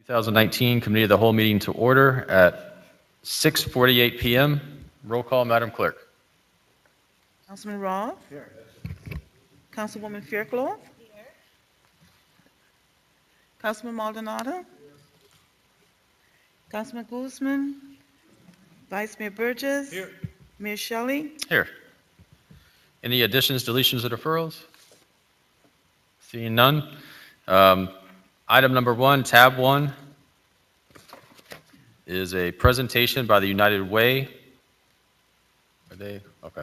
2019 Committee of the Whole meeting to order at 6:48 p.m. Roll call, Madam Clerk. Councilman Roth? Councilwoman Fairclough? Councilman Maldonado? Councilman Guzman? Vice Mayor Burgess? Here. Mayor Shelley? Here. Any additions, deletions, or deferrals? Seeing none. Item number 1, tab 1, is a presentation by the United Way. Are they? Okay.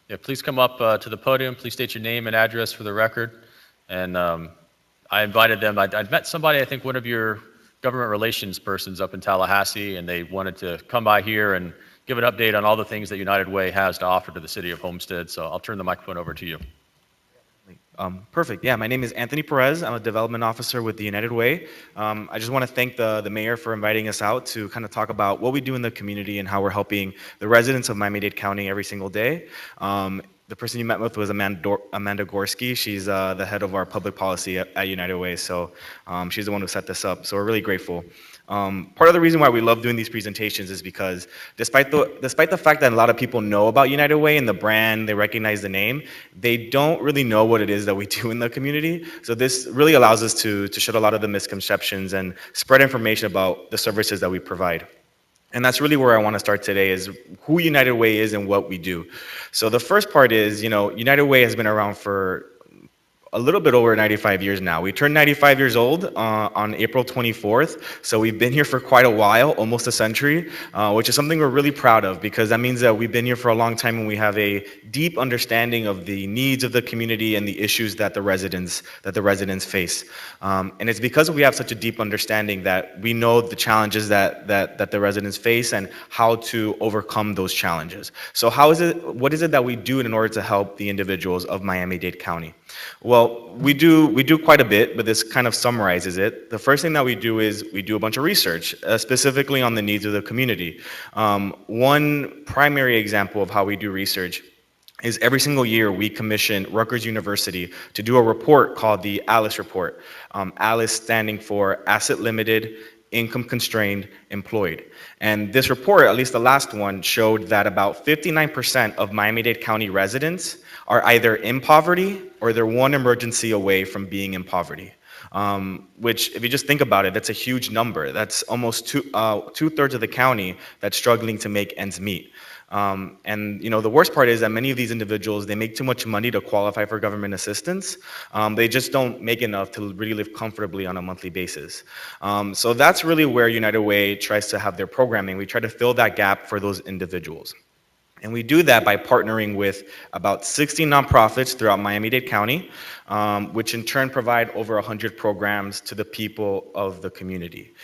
Yeah, please come up to the podium. Please state your name and address for the record. And I invited them. I'd met somebody, I think one of your government relations persons up in Tallahassee, and they wanted to come by here and give an update on all the things that United Way has to offer to the city of Homestead. So I'll turn the microphone over to you. Perfect. Yeah, my name is Anthony Perez. I'm a development officer with the United Way. I just want to thank the mayor for inviting us out to kind of talk about what we do in the community and how we're helping the residents of Miami-Dade County every single day. The person you met with was Amanda Gorski. She's the head of our public policy at United Way. So she's the one who set this up. So we're really grateful. Part of the reason why we love doing these presentations is because despite the fact that a lot of people know about United Way and the brand, they recognize the name, they don't really know what it is that we do in the community. So this really allows us to shed a lot of the misconceptions and spread information about the services that we provide. And that's really where I want to start today, is who United Way is and what we do. So the first part is, United Way has been around for a little bit over 95 years now. We turned 95 years old on April 24th, so we've been here for quite a while, almost a century, which is something we're really proud of, because that means that we've been here for a long time and we have a deep understanding of the needs of the community and the issues that the residents face. And it's because we have such a deep understanding that we know the challenges that the residents face and how to overcome those challenges. So what is it that we do in order to help the individuals of Miami-Dade County? Well, we do quite a bit, but this kind of summarizes it. The first thing that we do is we do a bunch of research, specifically on the needs of the community. One primary example of how we do research is every single year we commission Rutgers University to do a report called the ALICE report. ALICE standing for Asset Limited, Income Constrained, Employed. And this report, at least the last one, showed that about 59% of Miami-Dade County residents are either in poverty or they're one emergency away from being in poverty. Which, if you just think about it, that's a huge number. That's almost two-thirds of the county that's struggling to make ends meet. And the worst part is that many of these individuals, they make too much money to qualify for government assistance. They just don't make enough to really live comfortably on a monthly basis. So that's really where United Way tries to have their programming. We try to fill that gap for those individuals. And we do that by partnering with about 60 nonprofits throughout Miami-Dade County, which in turn provide over 100 programs to the people of the community.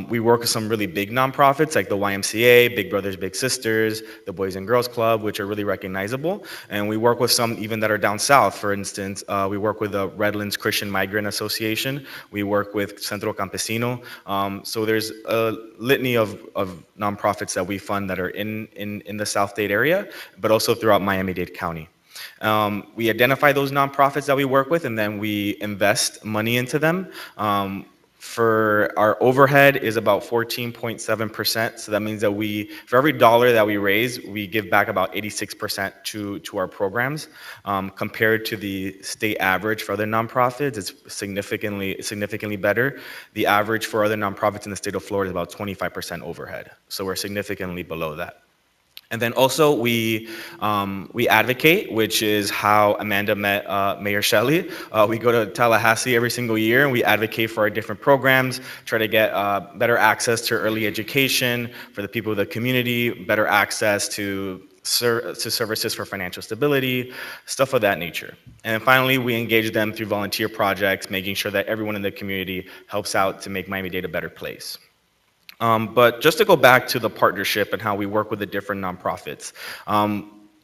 We work with some really big nonprofits like the YMCA, Big Brothers Big Sisters, the Boys and Girls Club, which are really recognizable. And we work with some even that are down south. For instance, we work with the Redlands Christian Migrant Association. We work with Centro Campesino. So there's a litany of nonprofits that we fund that are in the South Dade area, but also throughout Miami-Dade County. We identify those nonprofits that we work with, and then we invest money into them. For our overhead is about 14.7%. So that means that for every dollar that we raise, we give back about 86% to our programs. Compared to the state average for other nonprofits, it's significantly better. The average for other nonprofits in the state of Florida is about 25% overhead. So we're significantly below that. And then also we advocate, which is how Amanda met Mayor Shelley. We go to Tallahassee every single year and we advocate for our different programs, try to get better access to early education for the people of the community, better access to services for financial stability, stuff of that nature. And then finally, we engage them through volunteer projects, making sure that everyone in the community helps out to make Miami-Dade a better place. But just to go back to the partnership and how we work with the different nonprofits,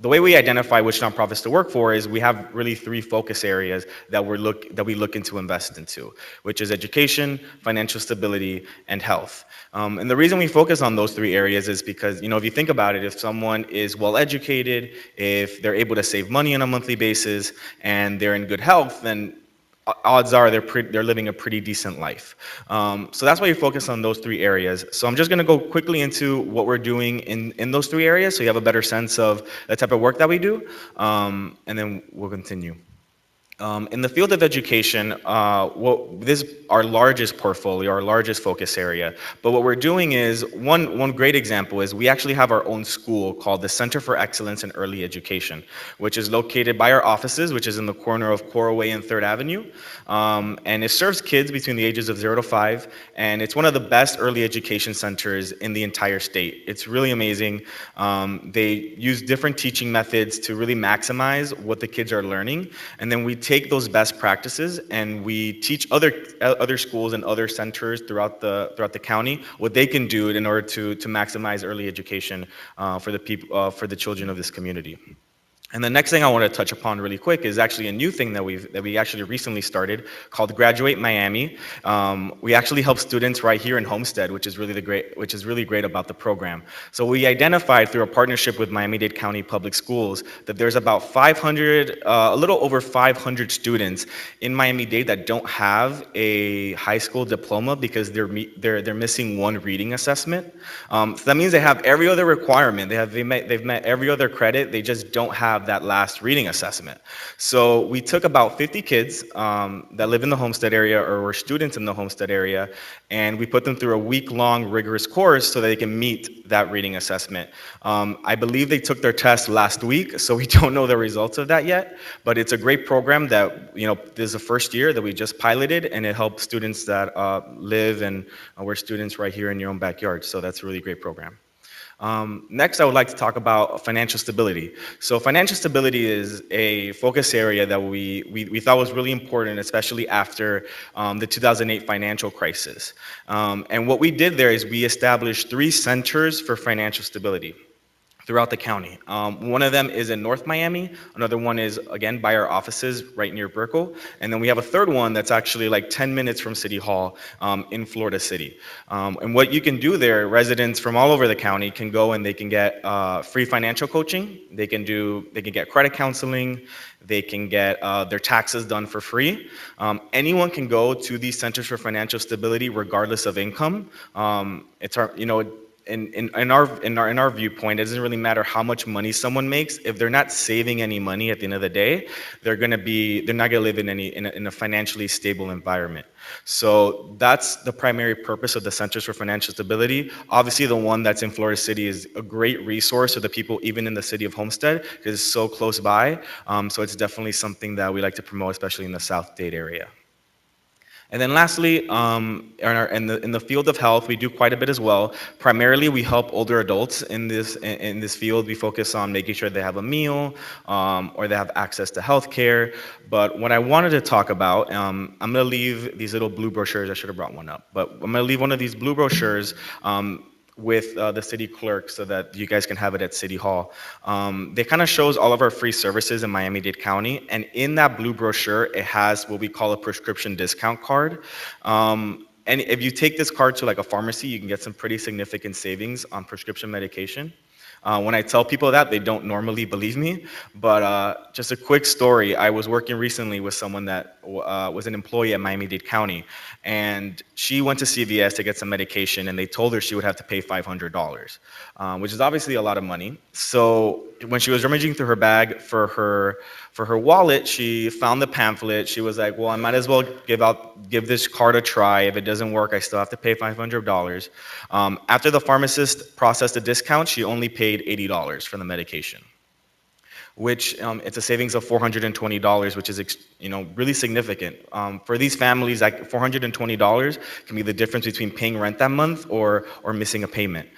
the way we identify which nonprofits to work for is we have really three focus areas that we look into invest into, which is education, financial stability, and health. And the reason we focus on those three areas is because, if you think about it, if someone is well educated, if they're able to save money on a monthly basis, and they're in good health, then odds are they're living a pretty decent life. So that's why we focus on those three areas. So I'm just going to go quickly into what we're doing in those three areas so you have a better sense of the type of work that we do, and then we'll continue. In the field of education, this is our largest portfolio, our largest focus area. But what we're doing is, one great example is we actually have our own school called the Center for Excellence in Early Education, which is located by our offices, which is in the corner of Coral Way and 3rd Avenue. And it serves kids between the ages of 0 to 5, and it's one of the best early education centers in the entire state. It's really amazing. They use different teaching methods to really maximize what the kids are learning, and then we take those best practices and we teach other schools and other centers throughout the county what they can do in order to maximize early education for the children of this community. And the next thing I want to touch upon really quick is actually a new thing that we actually recently started called Graduate Miami. We actually help students right here in Homestead, which is really great about the program. So we identified through a partnership with Miami-Dade County Public Schools that there's about a little over 500 students in Miami-Dade that don't have a high school diploma because they're missing one reading assessment. So that means they have every other requirement. They've met every other credit. They just don't have that last reading assessment. So we took about 50 kids that live in the Homestead area or were students in the Homestead area, and we put them through a week-long rigorous course so that they can meet that reading assessment. I believe they took their test last week, so we don't know the results of that yet, but it's a great program that, this is the first year that we just piloted, and it helps students that live and were students right here in your own backyard. So that's a really great program. Next, I would like to talk about financial stability. So financial stability is a focus area that we thought was really important, especially after the 2008 financial crisis. And what we did there is we established 3 centers for financial stability throughout the county. One of them is in North Miami. Another one is, again, by our offices right near Brickell. And then we have a third one that's actually like 10 minutes from City Hall in Florida City. And what you can do there, residents from all over the county can go and they can get free financial coaching. They can get credit counseling. They can get their taxes done for free. Anyone can go to these centers for financial stability regardless of income. In our viewpoint, it doesn't really matter how much money someone makes. If they're not saving any money at the end of the day, they're not gonna live in a financially stable environment. So that's the primary purpose of the Centers for Financial Stability. Obviously, the one that's in Florida City is a great resource for the people even in the city of Homestead because it's so close by. So it's definitely something that we like to promote, especially in the South Dade area. And then lastly, in the field of health, we do quite a bit as well. Primarily, we help older adults in this field. We focus on making sure they have a meal or they have access to health care. But what I wanted to talk about, I'm going to leave these little blue brochures. I should have brought one up. But I'm going to leave one of these blue brochures with the city clerk so that you guys can have it at City Hall. They kind of shows all of our free services in Miami-Dade County, and in that blue brochure, it has what we call a prescription discount card. And if you take this card to like a pharmacy, you can get some pretty significant savings on prescription medication. When I tell people that, they don't normally believe me, but just a quick story. I was working recently with someone that was an employee at Miami-Dade County, and she went to CVS to get some medication, and they told her she would have to pay $500, which is obviously a lot of money. So when she was rummaging through her bag for her wallet, she found the pamphlet. She was like, well, I might as well give this card a try. If it doesn't work, I still have to pay $500. After the pharmacist processed the discount, she only paid $80 for the medication, which it's a savings of $420, which is really significant. For these families, like $420 can be the difference between paying rent that month or missing a payment.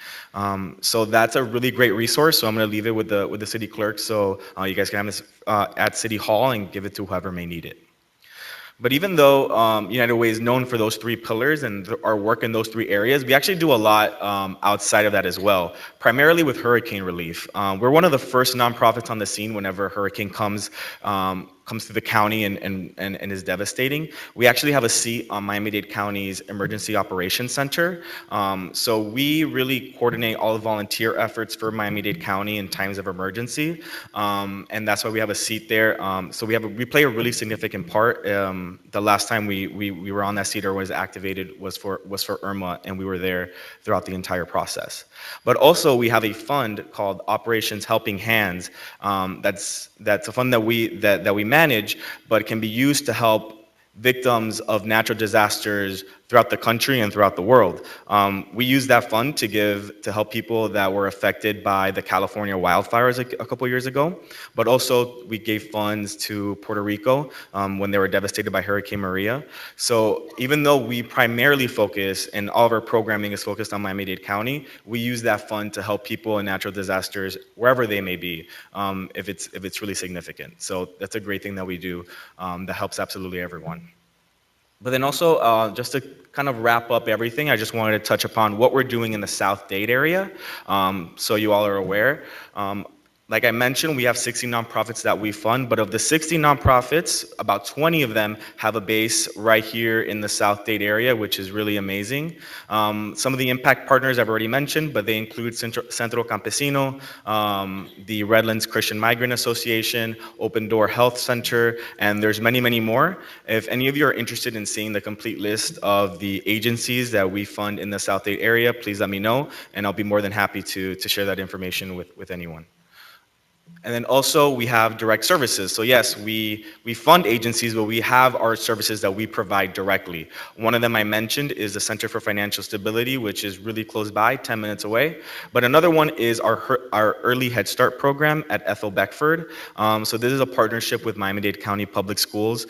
So that's a really great resource. So I'm going to leave it with the city clerk, so you guys can have this at City Hall and give it to whoever may need it. But even though United Way is known for those 3 pillars and our work in those 3 areas, we actually do a lot outside of that as well, primarily with hurricane relief. We're one of the first nonprofits on the scene whenever a hurricane comes comes through the county and is devastating. We actually have a seat on Miami-Dade County's Emergency Operations Center. So we really coordinate all the volunteer efforts for Miami-Dade County in times of emergency, and that's why we have a seat there. So we play a really significant part. The last time we were on that seat or was activated was for Irma, and we were there throughout the entire process. But also we have a fund called Operations Helping Hands. That's a fund that we manage, but can be used to help victims of natural disasters throughout the country and throughout the world. We use that fund to help people that were affected by the California wildfires a couple years ago, but also we gave funds to Puerto Rico when they were devastated by Hurricane Maria. So even though we primarily focus and all of our programming is focused on Miami-Dade County, we use that fund to help people in natural disasters wherever they may be, if it's really significant. So that's a great thing that we do that helps absolutely everyone. But then also, just to kind of wrap up everything, I just wanted to touch upon what we're doing in the South Dade area, so you all are aware. Like I mentioned, we have 60 nonprofits that we fund, but of the 60 nonprofits, about 20 of them have a base right here in the South Dade area, which is really amazing. Some of the impact partners I've already mentioned, but they include Centro Campesino, the Redlands Christian Migrant Association, Open Door Health Center, and there's many, many more. If any of you are interested in seeing the complete list of the agencies that we fund in the South Dade area, please let me know, and I'll be more than happy to share that information with anyone. And then also we have direct services. So yes, we fund agencies, but we have our services that we provide directly. One of them I mentioned is the Center for Financial Stability, which is really close by, 10 minutes away. But another one is our Early Head Start program at Ethel Beckford. So this is a partnership with Miami-Dade County Public Schools,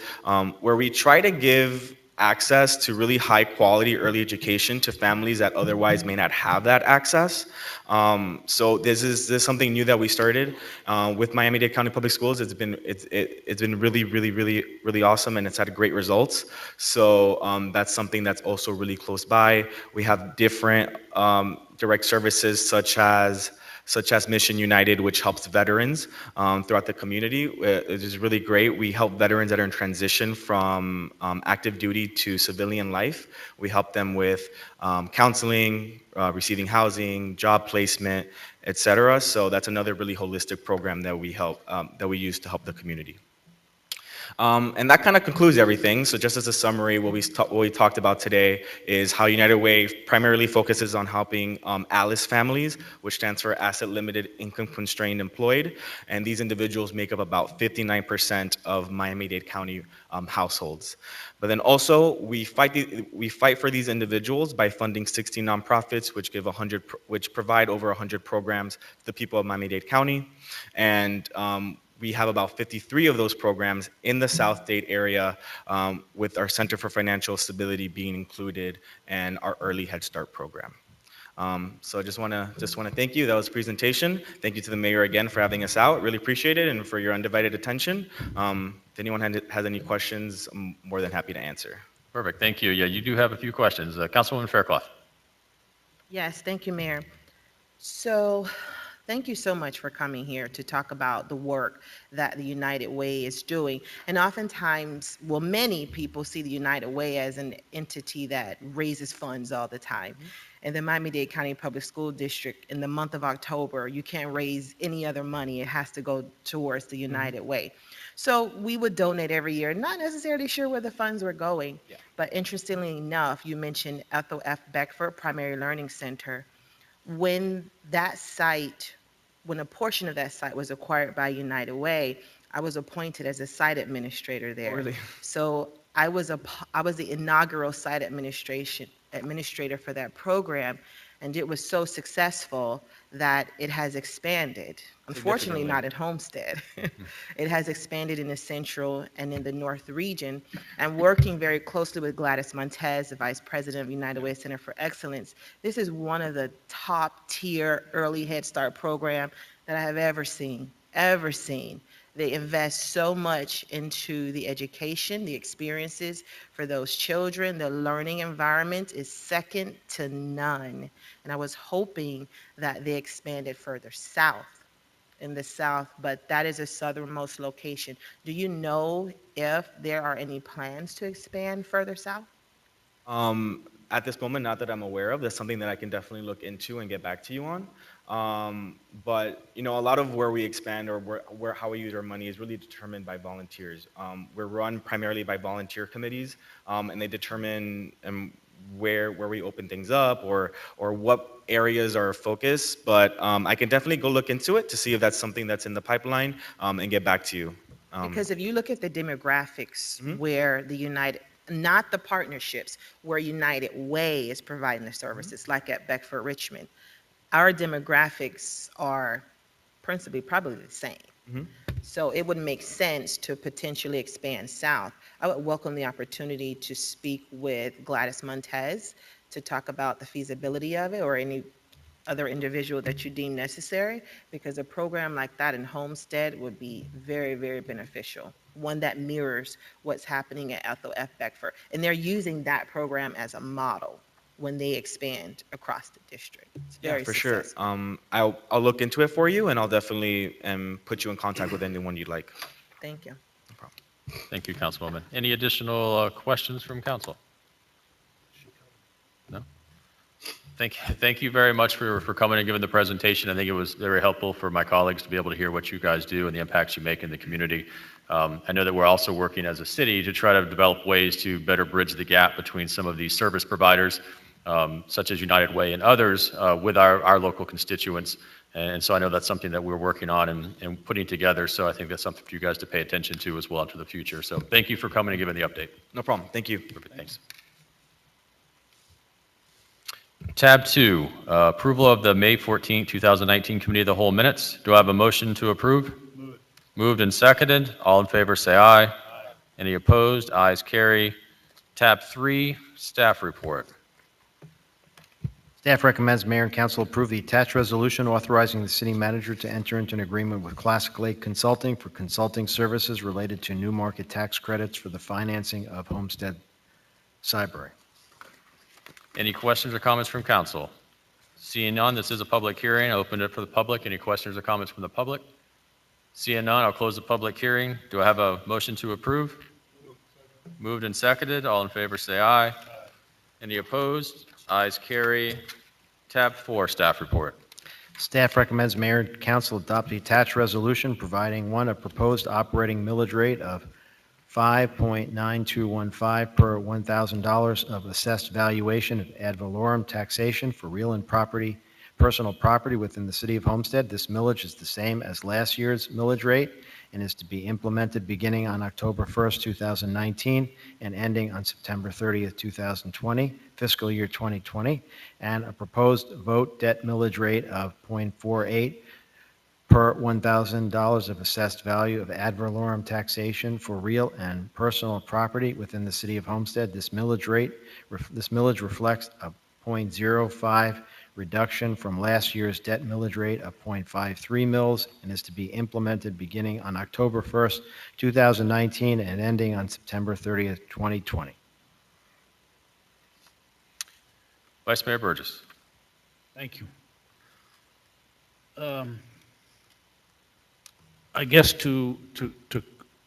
where we try to give access to really high quality early education to families that otherwise may not have that access. So this is something new that we started with Miami-Dade County Public Schools. It's been really awesome, and it's had great results. So that's something that's also really close by. We have different direct services such as Mission United, which helps veterans throughout the community. It is really great. We help veterans that are in transition from active duty to civilian life. We help them with counseling, receiving housing, job placement, etc. So that's another really holistic program that we use to help the community. And that kind of concludes everything. So just as a summary, what we talked about today is how United Way primarily focuses on helping ALICE families, which stands for Asset Limited Income Constrained Employed. And these individuals make up about 59% of Miami-Dade County households. But then also we fight for these individuals by funding 60 nonprofits, which provide over 100 programs to the people of Miami-Dade County. And we have about 53 of those programs in the South Dade area, with our Center for Financial Stability being included and our Early Head Start program. So I just want to thank you. That was the presentation. Thank you to the mayor again for having us out. Really appreciate it, and for your undivided attention. If anyone has any questions, I'm more than happy to answer. Perfect, thank you. Yeah, you do have a few questions. Councilwoman Fairclough. Yes, thank you, Mayor. So, thank you so much for coming here to talk about the work that the United Way is doing. And oftentimes, well, many people see the United Way as an entity that raises funds all the time. In the Miami-Dade County Public School District, in the month of October, you can't raise any other money. It has to go towards the United Way. So we would donate every year, not necessarily sure where the funds were going. Yeah. But interestingly enough, you mentioned Ethel F. Beckford Primary Learning Center. When a portion of that site was acquired by United Way, I was appointed as a site administrator there. Oh, really? So I was the inaugural site administrator for that program, and it was so successful that it has expanded. Unfortunately, not at Homestead. It has expanded in the central and in the north region, and working very closely with Gladys Montez, the vice president of United Way Center for Excellence. This is one of the top tier early Head Start program that I have ever seen. They invest so much into the education, the experiences for those children. The learning environment is second to none. And I was hoping that they expanded further south. in the south, but that is a southernmost location. Do you know if there are any plans to expand further south? At this moment, not that I'm aware of. That's something that I can definitely look into and get back to you on. But you know, a lot of where we expand or how we use our money is really determined by volunteers. We're run primarily by volunteer committees, and they determine where we open things up or what areas are focus. But I can definitely go look into it to see if that's something that's in the pipeline, and get back to you. Because if you look at the demographics Mhm. where not the partnerships, where United Way is providing the services, like at Beckford Richmond, our demographics are principally probably the same. Mhm. So it would make sense to potentially expand south. I would welcome the opportunity to speak with Gladys Montez to talk about the feasibility of it or any other individual that you deem necessary, because a program like that in Homestead would be very, very beneficial. One that mirrors what's happening at Ethel F. Beckford. And they're using that program as a model when they expand across the district. It's Yeah, very for sure. successful. I'll look into it for you, and I'll definitely put you in contact with anyone you'd like. Thank you. No problem. Thank you, Councilwoman. Any additional questions from council? No? Thank you very much for coming and giving the presentation. I think it was very helpful for my colleagues to be able to hear what you guys do and the impacts you make in the community. I know that we're also working as a city to try to develop ways to better bridge the gap between some of these service providers, such as United Way and others, with our local constituents. And so I know that's something that we're working on and putting together. So I think that's something for you guys to pay attention to as well into the future. So thank you for coming and giving the update. No problem. Thank you. Perfect, thanks. Tab 2, approval of the May 14, 2019 Committee of the Whole minutes. Do I have a motion to approve? Moved and seconded. All in favor say aye. Any opposed? Ayes carry. Tab 3, staff report. Staff recommends mayor and council approve the attached resolution authorizing the city manager to enter into an agreement with Classic Lake Consulting for consulting services related to new market tax credits for the financing of Homestead Cyber. Any questions or comments from council? Seeing none, this is a public hearing. I open it for the public. Any questions or comments from the public? Seeing none, I'll close the public hearing. Do I have a motion to approve? Moved and seconded. All in favor say aye. Any opposed? Ayes carry. Tab 4, staff report. Staff recommends mayor and council adopt the attached resolution providing, one, a proposed operating millage rate of 5.9215 per $1,000 of assessed valuation of ad valorem taxation for real and personal property within the city of Homestead. This millage is the same as last year's millage rate and is to be implemented beginning on October 1st, 2019 and ending on September 30th, 2020, fiscal year 2020, and a proposed vote debt millage rate of 0.48 per $1,000 of assessed value of ad valorem taxation for real and personal property within the city of Homestead. This millage reflects a 0.05 reduction from last year's debt millage rate of 0.53 mils and is to be implemented beginning on October 1st, 2019 and ending on September 30th, 2020. Vice Mayor Burgess. Thank you. I guess to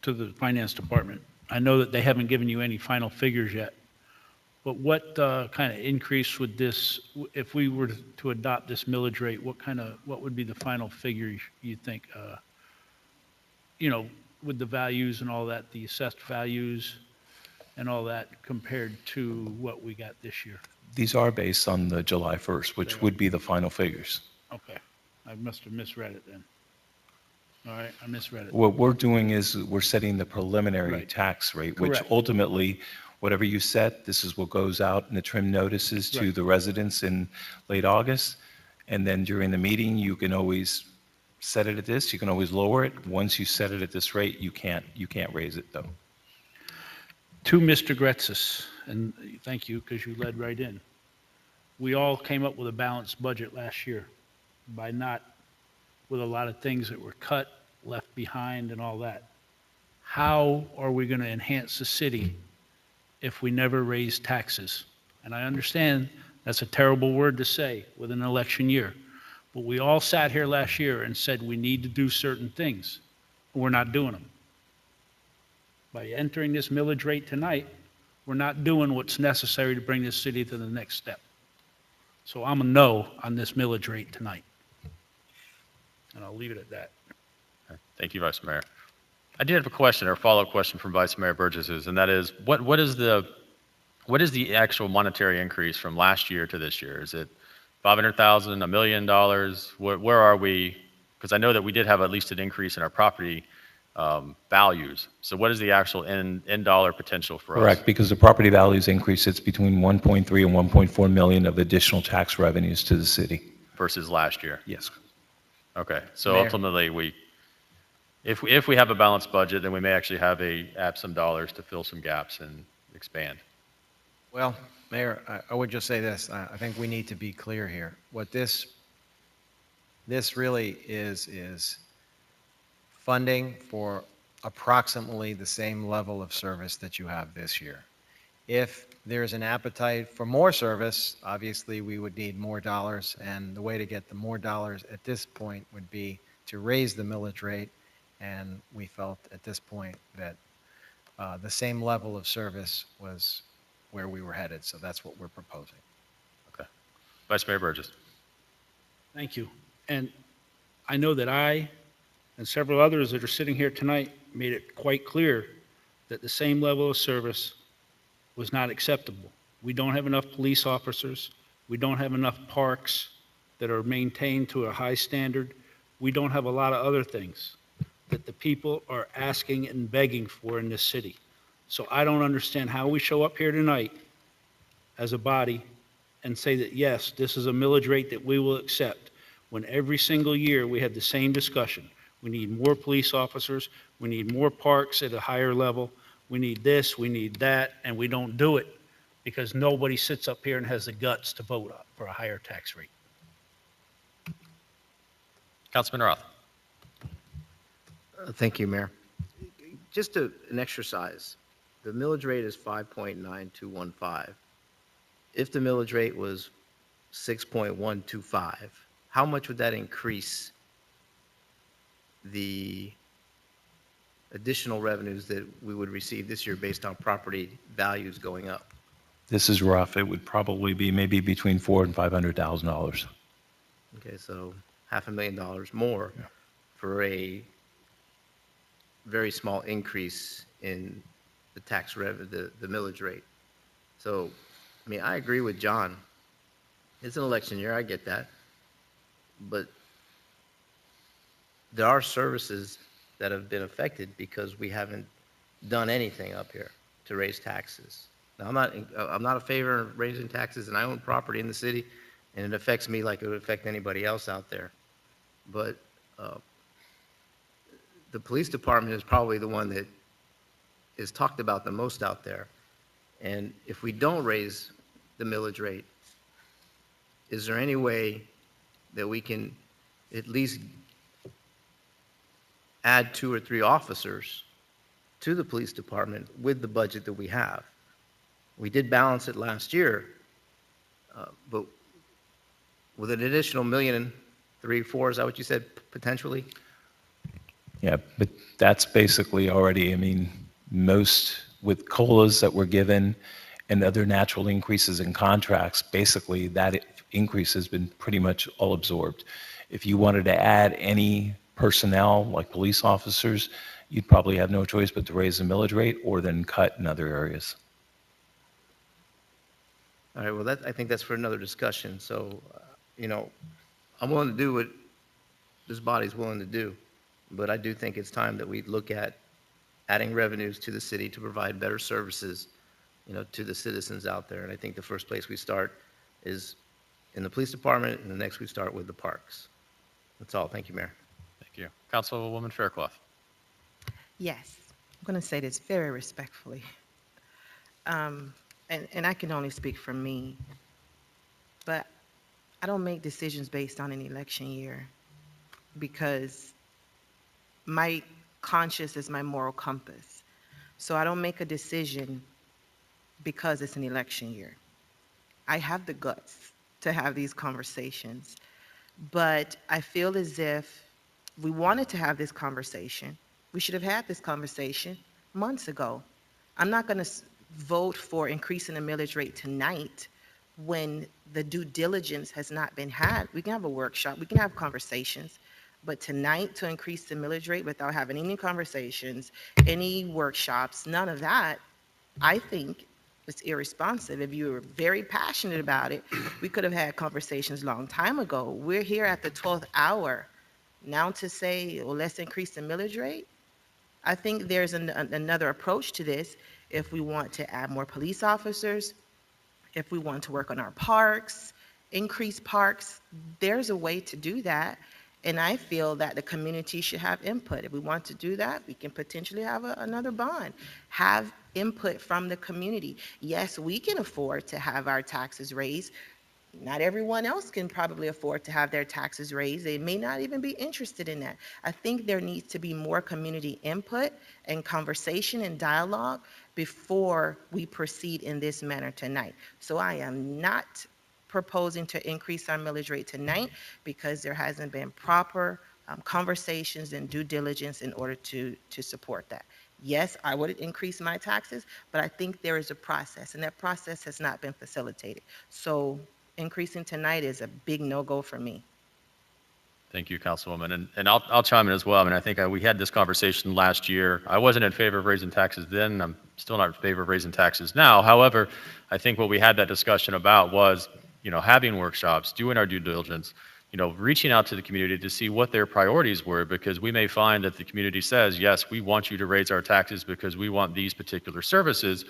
the finance department, I know that they haven't given you any final figures yet, but what kind of increase would this, if we were to adopt this millage rate, what would be the final figure you think? With the values and all that, the assessed values and all that compared to what we got this year? These are based on the July 1st, which would be the final figures. Okay, I must have misread it then. All right, I misread it. What we're doing is we're setting the preliminary Right. tax rate, which Correct. ultimately, whatever you set, this is what goes out in the trim notices to Right. the residents in late August. And then during the meeting, you can always set it at this, you can always lower it. Once you set it at this rate, you can't raise it though. To Mr. Gretzis, and thank you because you led right in. We all came up with a balanced budget last year by not with a lot of things that were cut, left behind and all that. How are we going to enhance the city if we never raise taxes? And I understand that's a terrible word to say with an election year, But we all sat here last year and said we need to do certain things. We're not doing them. By entering this millage rate tonight, we're not doing what's necessary to bring this city to the next step. So I'm a no on this millage rate tonight. And I'll leave it at that. Thank you, Vice Mayor. I did have a question or a follow-up question from Vice Mayor Burgess, and that is, what is the actual monetary increase from last year to this year? Is it 500,000, $1 million? Where are we? Because I know that we did have at least an increase in our property values. So what is the actual end dollar potential for us? Correct, because the property values increase, it's between 1.3 and 1.4 million of additional tax revenues to the city. Versus last year? Yes. Okay, so Mayor. ultimately, if we have a balanced budget, then we may actually add some dollars to fill some gaps and expand. Well, Mayor, I would just say this. I think we need to be clear here. What this really is funding for approximately the same level of service that you have this year. If there's an appetite for more service, obviously we would need more dollars, and the way to get the more dollars at this point would be to raise the millage rate, and we felt at this point that the same level of service was where we were headed, so that's what we're proposing. Okay. Vice Mayor Burgess. Thank you. And I know that I and several others that are sitting here tonight made it quite clear that the same level of service was not acceptable. We don't have enough police officers. We don't have enough parks that are maintained to a high standard. We don't have a lot of other things that the people are asking and begging for in this city. So I don't understand how we show up here tonight as a body and say that, yes, this is a millage rate that we will accept, when every single year we had the same discussion. We need more police officers. We need more parks at a higher level. We need this, we need that, and we don't do it because nobody sits up here and has the guts to vote for a higher tax rate. Councilman Roth. Thank you, Mayor. Just an exercise. The millage rate is 5.9215. If the millage rate was 6.125, how much would that increase the additional revenues that we would receive this year based on property values going up? This is rough. It would probably be maybe between $400,000 and $500,000. Okay, so $500,000 more for a very small increase in the tax revenue, the millage rate. So, I mean, I agree with John. It's an election year, I get that. But there are services that have been affected because we haven't done anything up here to raise taxes. Now, I'm not a favor of raising taxes, and I own property in the city, and it affects me like it would affect anybody else out there. But the police department is probably the one that is talked about the most out there. And if we don't raise the millage rate, is there any way that we can at least add 2 or 3 officers to the police department with the budget that we have? We did balance it last year, but with an additional $1.3 million, 4, is that what you said, potentially? Yeah, but that's basically already, I mean, most with COLAs that were given and other natural increases in contracts, basically that increase has been pretty much all absorbed. If you wanted to add any personnel, like police officers, you'd probably have no choice but to raise the millage rate or then cut in other areas. All right, well, I think that's for another discussion. So, I'm willing to do what this body's willing to do, but I do think it's time that we look at adding revenues to the city to provide better services, to the citizens out there. And I think the first place we start is in the police department, and the next we start with the parks. That's all. Thank you, Mayor. Thank you. Councilwoman Fairclough. Yes, I'm going to say this very respectfully. And I can only speak for me, but I don't make decisions based on an election year because my conscience is my moral compass. So I don't make a decision because it's an election year. I have the guts to have these conversations, But I feel as if we wanted to have this conversation. We should have had this conversation months ago. I'm not going to vote for increasing the millage rate tonight when the due diligence has not been had. We can have a workshop, we can have conversations, but tonight to increase the millage rate without having any conversations, any workshops, none of that, I think it's irresponsible. If you were very passionate about it, we could have had conversations a long time ago. We're here at the 12th hour. Now to say, well, let's increase the millage rate? I think there's another approach to this if we want to add more police officers, if we want to work on our parks, increase parks, there's a way to do that. And I feel that the community should have input. If we want to do that, we can potentially have another bond. Have input from the community. Yes, we can afford to have our taxes raised. Not everyone else can probably afford to have their taxes raised. They may not even be interested in that. I think there needs to be more community input and conversation and dialogue before we proceed in this manner tonight. So I am not proposing to increase our millage rate tonight because there hasn't been proper conversations and due diligence in order to support that. Yes, I would increase my taxes, but I think there is a process, and that process has not been facilitated. So increasing tonight is a big no-go for me. Thank you, Councilwoman. And I'll chime in as well. I mean, I think we had this conversation last year. I wasn't in favor of raising taxes then. I'm still not in favor of raising taxes now. However, I think what we had that discussion about was, having workshops, doing our due diligence, reaching out to the community to see what their priorities were, because we may find that the community says, yes, we want you to raise our taxes because we want these particular services.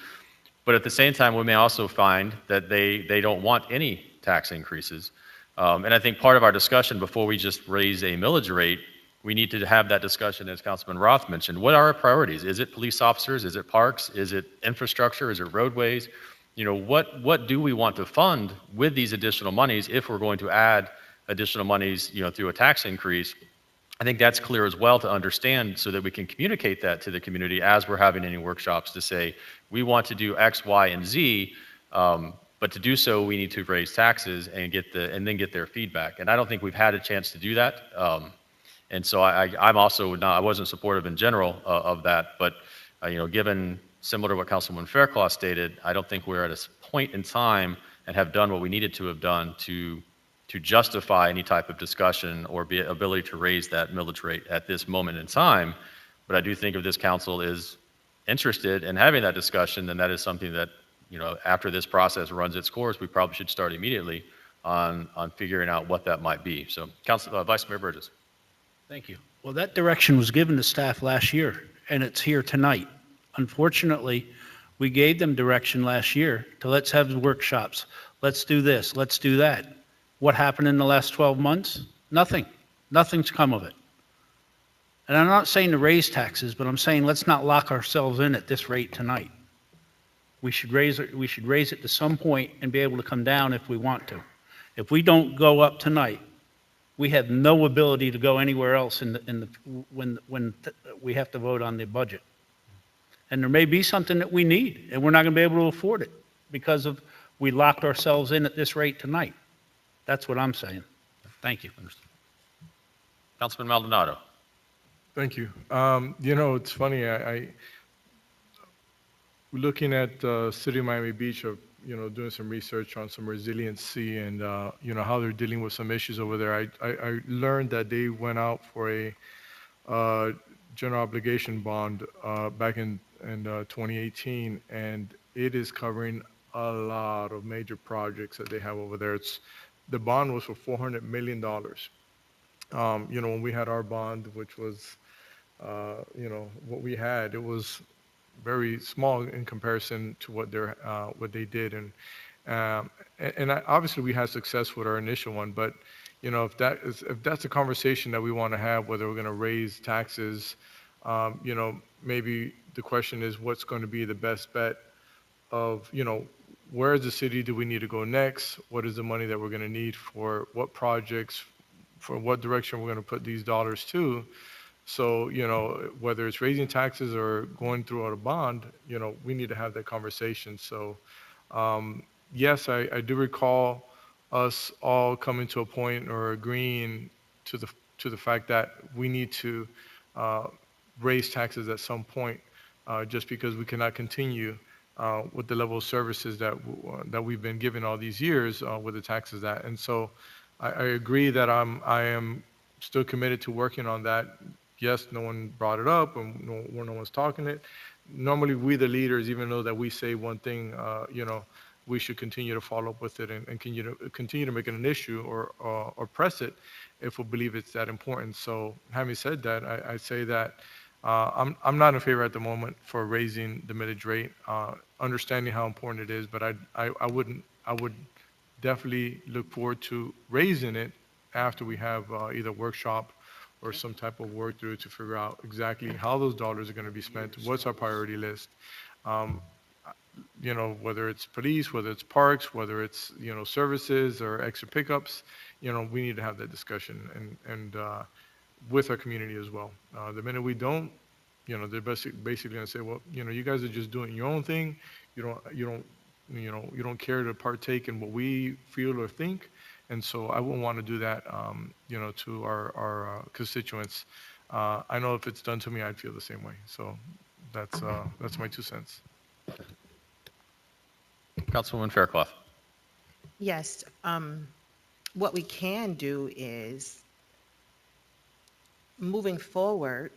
But at the same time, we may also find that they don't want any tax increases. And I think part of our discussion before we just raise a millage rate, we need to have that discussion, as Councilman Roth mentioned. What are our priorities? Is it police officers? Is it parks? Is it infrastructure? Is it roadways? What do we want to fund with these additional monies if we're going to add additional monies, through a tax increase? I think that's clear as well to understand so that we can communicate that to the community as we're having any workshops to say, we want to do X, Y, and Z, but to do so, we need to raise taxes and then get their feedback. And I don't think we've had a chance to do that. And so I'm also I wasn't supportive in general of that, but given similar to what Councilwoman Fairclough stated, I don't think we're at a point in time and have done what we needed to have done to justify any type of discussion or be ability to raise that millage rate at this moment in time. But I do think if this council is interested in having that discussion, then that is something that, after this process runs its course, we probably should start immediately on figuring out what that might be. So, Vice Mayor Burgess. Thank you. Well, that direction was given to staff last year, and it's here tonight. Unfortunately, we gave them direction last year to let's have workshops, let's do this, let's do that. What happened in the last 12 months? Nothing. Nothing's come of it. And I'm not saying to raise taxes, but I'm saying let's not lock ourselves in at this rate tonight. We should raise it to some point and be able to come down if we want to. If we don't go up tonight, we have no ability to go anywhere else when we have to vote on the budget. And there may be something that we need, and we're not going to be able to afford it because we locked ourselves in at this rate tonight. That's what I'm saying. Thank you. Councilman Maldonado. Thank you. It's funny. Looking at City of Miami Beach, doing some research on some resiliency and how they're dealing with some issues over there. I learned that they went out for a general obligation bond back in 2018, and it is covering a lot of major projects that they have over there. The bond was for $400 million. When we had our bond, which was, what we had, it was very small in comparison to what they did. And obviously we had success with our initial one, but, if that's a conversation that we want to have, whether we're going to raise taxes, maybe the question is what's going to be the best bet of, where is the city do we need to go next? What is the money that we're going to need for what projects, for what direction we're going to put these dollars to? So, whether it's raising taxes or going through a bond, we need to have that conversation. So, yes, I do recall us all coming to a point or agreeing to the fact that we need to uh, raise taxes at some point, just because we cannot continue with the level of services that we've been given all these years with the taxes that. And so I agree that I am still committed to working on that. Yes, no one brought it up, and no one's talking it. Normally, we the leaders, even though that we say one thing, we should continue to follow up with it and continue to make it an issue or press it if we believe it's that important. So having said that, I say that I'm not in favor at the moment for raising the millage rate, understanding how important it is, but I would definitely look forward to raising it after we have either workshop or some type of work through to figure out exactly how those dollars are going to be spent, what's our priority list. Um, whether it's police, whether it's parks, whether it's, services or extra pickups, we need to have that discussion and with our community as well. The minute we don't, they're basically going to say, well, you guys are just doing your own thing. You don't care to partake in what we feel or think. And so I wouldn't want to do that, to our constituents. I know if it's done to me, I'd feel the same way. So that's my 2 cents. Councilwoman Fairclough. Yes, what we can do is, moving forward,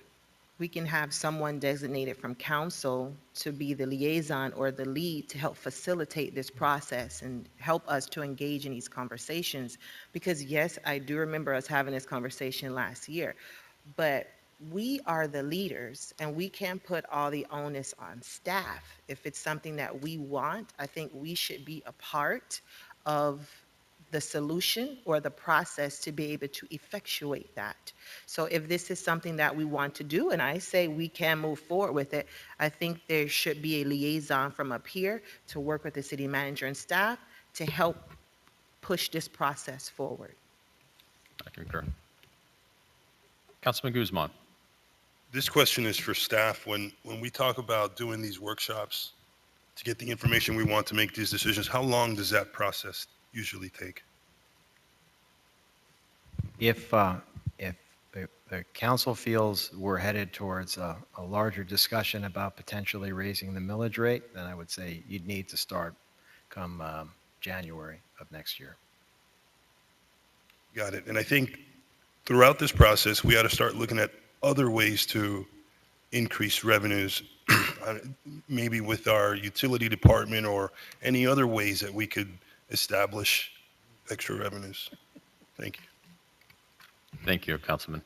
we can have someone designated from council to be the liaison or the lead to help facilitate this process and help us to engage in these conversations. Because yes, I do remember us having this conversation last year, but we are the leaders and we can't put all the onus on staff. If it's something that we want, I think we should be a part of the solution or the process to be able to effectuate that. So if this is something that we want to do, and I say we can move forward with it, I think there should be a liaison from up here to work with the city manager and staff to help push this process forward. I concur. Councilman Guzman. This question is for staff. When we talk about doing these workshops to get the information we want to make these decisions, how long does that process usually take? If the council feels we're headed towards a larger discussion about potentially raising the millage rate, then I would say you'd need to start come January of next year. Got it. And I think throughout this process, we ought to start looking at other ways to increase revenues, maybe with our utility department or any other ways that we could establish extra revenues. Thank you. Thank you, Councilman.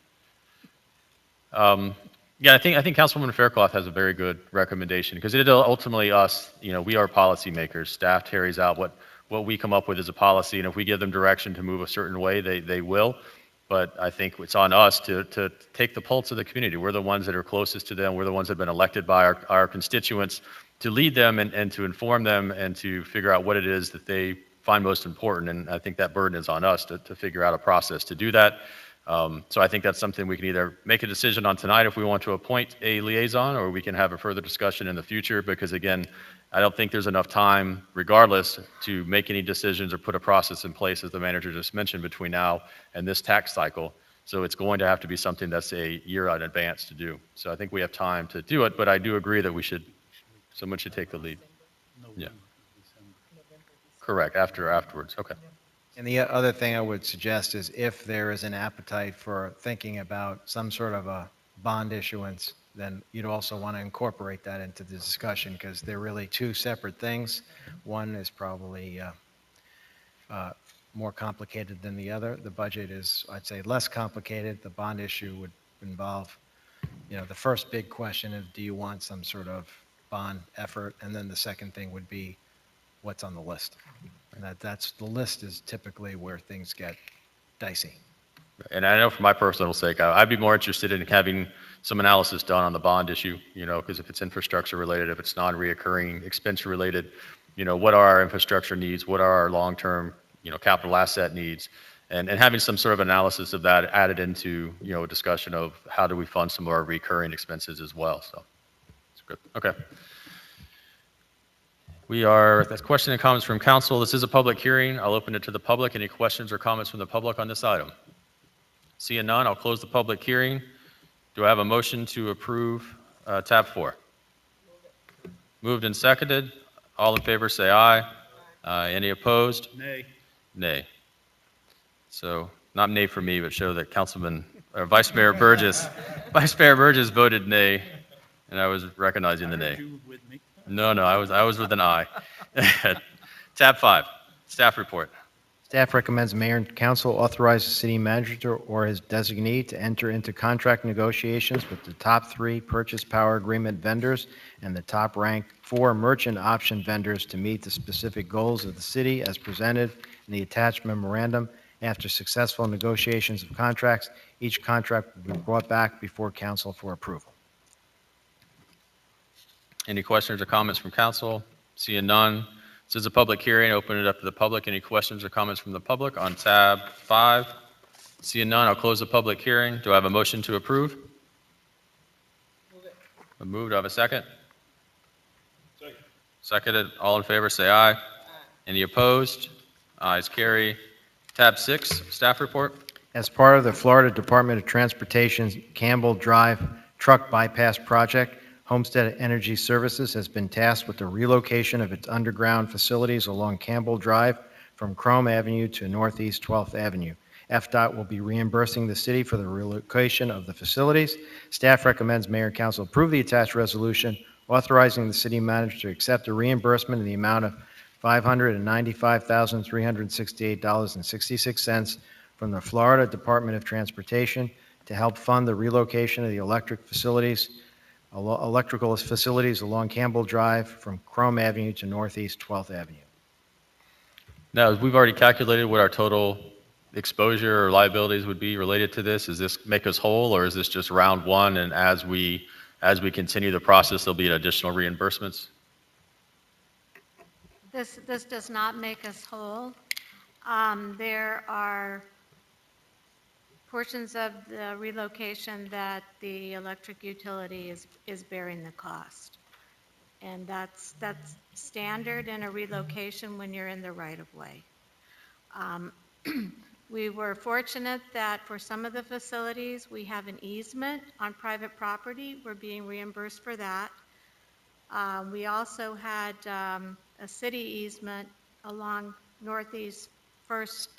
Yeah, I think Councilwoman Fairclough has a very good recommendation because it is ultimately us, we are policymakers. Staff carries out what we come up with as a policy, and if we give them direction to move a certain way, they will. But I think it's on us to take the pulse of the community. We're the ones that are closest to them. We're the ones that have been elected by our constituents to lead them and to inform them and to figure out what it is that they find most important. And I think that burden is on us to figure out a process to do that. So I think that's something we can either make a decision on tonight if we want to appoint a liaison, or we can have a further discussion in the future, because again, I don't think there's enough time, regardless, to make any decisions or put a process in place, as the manager just mentioned, between now and this tax cycle. So it's going to have to be something that's a year in advance to do. So I think we have time to do it, but I do agree that someone should take the lead. Yeah. Correct, afterwards, okay. And the other thing I would suggest is if there is an appetite for thinking about some sort of a bond issuance, then you'd also want to incorporate that into the discussion, because they're really two separate things. One is probably more complicated than the other. The budget is, I'd say, less complicated. The bond issue would involve, the first big question is, do you want some sort of bond effort? And then the second thing would be, what's on the list? And the list is typically where things get dicey. And I know for my personal sake, I'd be more interested in having some analysis done on the bond issue, because if it's infrastructure related, if it's non-reoccurring expense related, what are our infrastructure needs? What are our long-term, capital asset needs? And having some sort of analysis of that added into, a discussion of how do we fund some of our recurring expenses as well. So it's good. Okay. That's question and comments from council. This is a public hearing. I'll open it to the public. Any questions or comments from the public on this item? Seeing none, I'll close the public hearing. Do I have a motion to approve tab 4? Moved and seconded. All in favor, say aye. Any opposed? Nay. Nay. So, not nay for me, but show that Vice Mayor Burgess voted nay, and I was recognizing the nay. You with me? No, I was with an aye. Tab 5, staff report. Staff recommends mayor and council authorize the city manager or his designee to enter into contract negotiations with the top 3 purchase power agreement vendors and the top ranked 4 merchant option vendors to meet the specific goals of the city as presented in the attached memorandum. After successful negotiations of contracts, each contract will be brought back before council for approval. Any questions or comments from council? Seeing none. This is a public hearing. Open it up to the public. Any questions or comments from the public on tab 5? Seeing none, I'll close the public hearing. Do I have a motion to approve? Moved. Do I have a second? Seconded. All in favor, say aye. Any opposed? Ayes carry. Tab 6, staff report. As part of the Florida Department of Transportation's Campbell Drive Truck Bypass Project, Homestead Energy Services has been tasked with the relocation of its underground facilities along Campbell Drive from Chrome Avenue to Northeast 12th Avenue. FDOT will be reimbursing the city for the relocation of the facilities. Staff recommends Mayor and Council approve the attached resolution authorizing the city manager to accept a reimbursement in the amount of $595,368.66 from the Florida Department of Transportation to help fund the relocation of the electrical facilities along Campbell Drive from Chrome Avenue to Northeast 12th Avenue. Now, we've already calculated what our total exposure or liabilities would be related to this. Does this make us whole, or is this just round one, and as we continue the process, there'll be additional reimbursements? This does not make us whole. There are portions of the relocation that the electric utility is bearing the cost. And that's standard in a relocation when you're in the right-of-way. We were fortunate that for some of the facilities, we have an easement on private property. We're being reimbursed for that. We also had a city easement along Northeast First